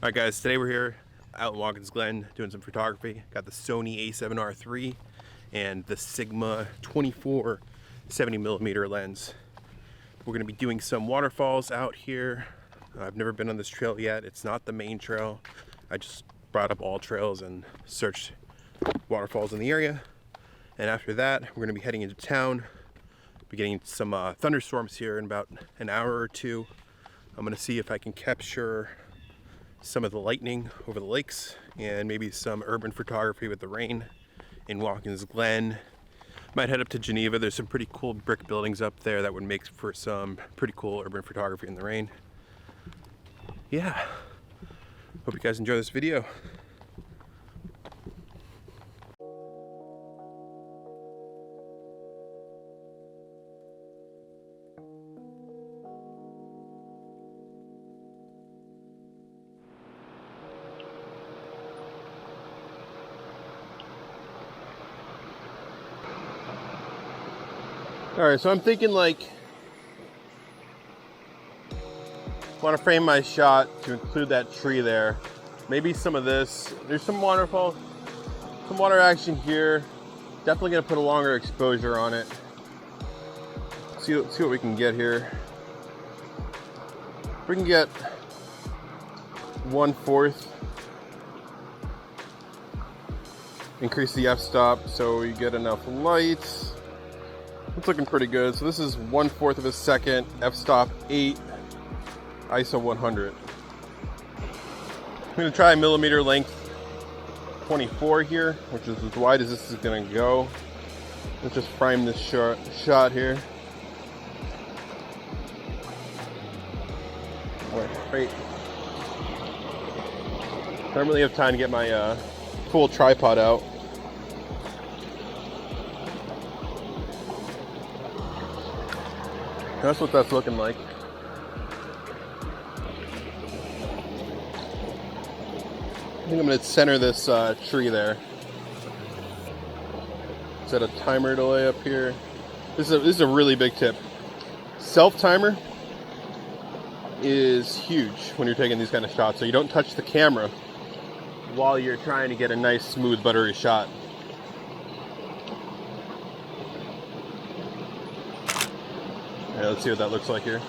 Alright guys, today we're here out in Watkins Glen doing some photography. Got the Sony a7r III and the Sigma 24 70mm lens. We're going to be doing some waterfalls out here. I've never been on this trail yet. It's not the main trail. I just brought up all trails and searched waterfalls in the area. And after that, we're going to be heading into town. Be getting some thunderstorms here in about an hour or two. I'm going to see if I can capture some of the lightning over the lakes and maybe some urban photography with the rain in Watkins Glen. Might head up to Geneva. There's some pretty cool brick buildings up there that would make for some pretty cool urban photography in the rain. Yeah, hope you guys enjoy this video. Alright, so I'm thinking like, want to frame my shot to include that tree there. Maybe some of this. There's some waterfall, some water action here. Definitely going to put a longer exposure on it. See what we can get here. If we can get 1/4. Increase the f-stop so we get enough light. It's looking pretty good. So this is 1/4 of a second, f-stop 8, ISO 100. I'm going to try millimeter length 24 here, which is as wide as this is going to go. Let's just frame this shot here. Wait. I don't really have time to get my full tripod out. That's what that's looking like. I think I'm going to center this tree there. Set a timer delay up here. This is a really big tip. Self-timer is huge when you're taking these kind of shots, so you don't touch the camera while you're trying to get a nice, smooth, buttery shot. Yeah, let's see what that looks like here.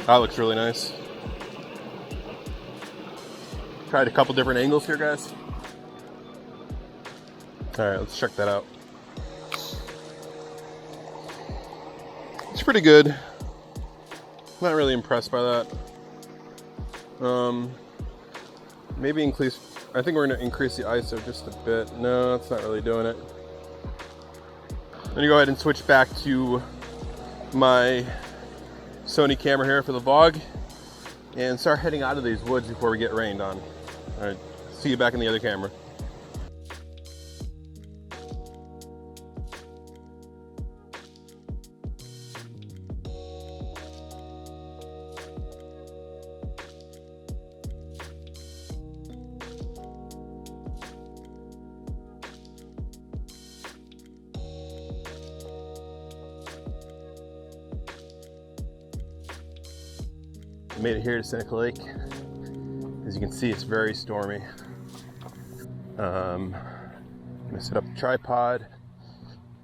That looks really nice. Tried a couple different angles here, guys. Alright, let's check that out. It's pretty good. Not really impressed by that. Maybe increase. I think we're going to increase the ISO just a bit. No, that's not really doing it. I'm going to go ahead and switch back to my Sony camera here for the vlog and start heading out of these woods before we get rained on. Alright, see you back in the other camera. Made it here to Seneca Lake. As you can see, it's very stormy. I'm gonna set up the tripod.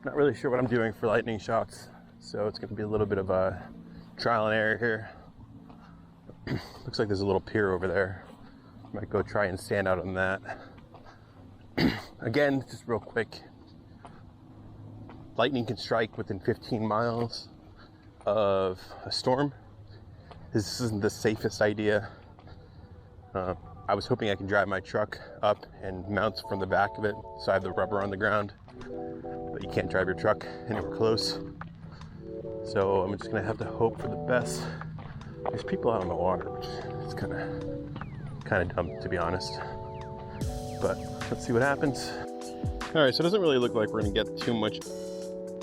Not really sure what I'm doing for lightning shots, so it's gonna be a little bit of a trial and error here. Looks like there's a little pier over there. Might go try and stand out on that. Again, just real quick. Lightning can strike within 15 miles of a storm. This isn't the safest idea. I was hoping I could drive my truck up and mount from the back of it so I have the rubber on the ground, but you can't drive your truck anywhere close. So I'm just gonna have to hope for the best. There's people out on the water, which is kind of dumb, to be honest. But let's see what happens. All right, so it doesn't really look like we're gonna get too much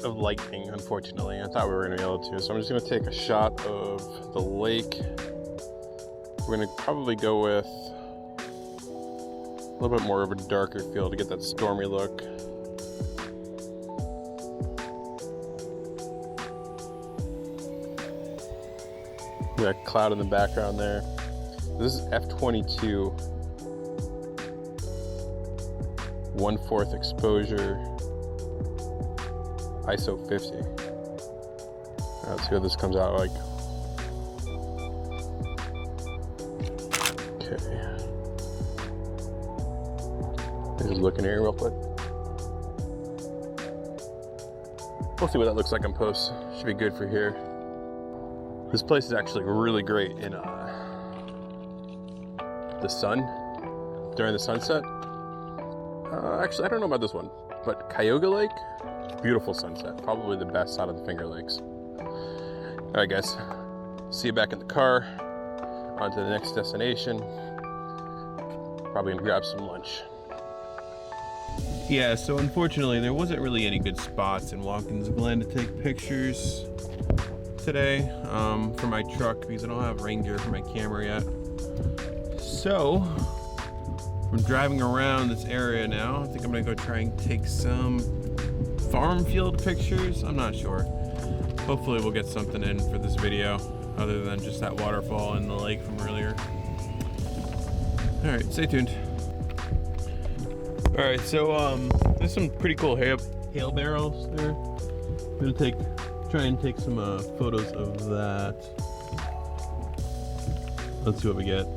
of lightning, unfortunately. I thought we were going to be able to, so I'm just going to take a shot of the lake. We're going to probably go with a little bit more of a darker feel to get that stormy look. That cloud in the background there. This is f/22, 1/4 exposure, ISO 50. Let's see what this comes out like. Okay. Just looking here real quick. We'll see what that looks like in post. Should be good for here. This place is actually really great in the sun, during the sunset. Actually, I don't know about this one, but Cayuga Lake, beautiful sunset. Probably the best out of the Finger Lakes. All right, guys, see you back in the car. On to the next destination. Probably gonna grab some lunch. Yeah, so unfortunately, there wasn't really any good spots in Watkins Glen to take pictures today for my truck because I don't have rain gear for my camera yet. So I'm driving around this area now. I think I'm gonna go try and take some farm field pictures. I'm not sure. Hopefully we'll get something in for this video other than just that waterfall in the lake from earlier. All right, stay tuned. All right, so there's some pretty cool hail barrels there. I'm gonna try and take some photos of that. Let's see what we get.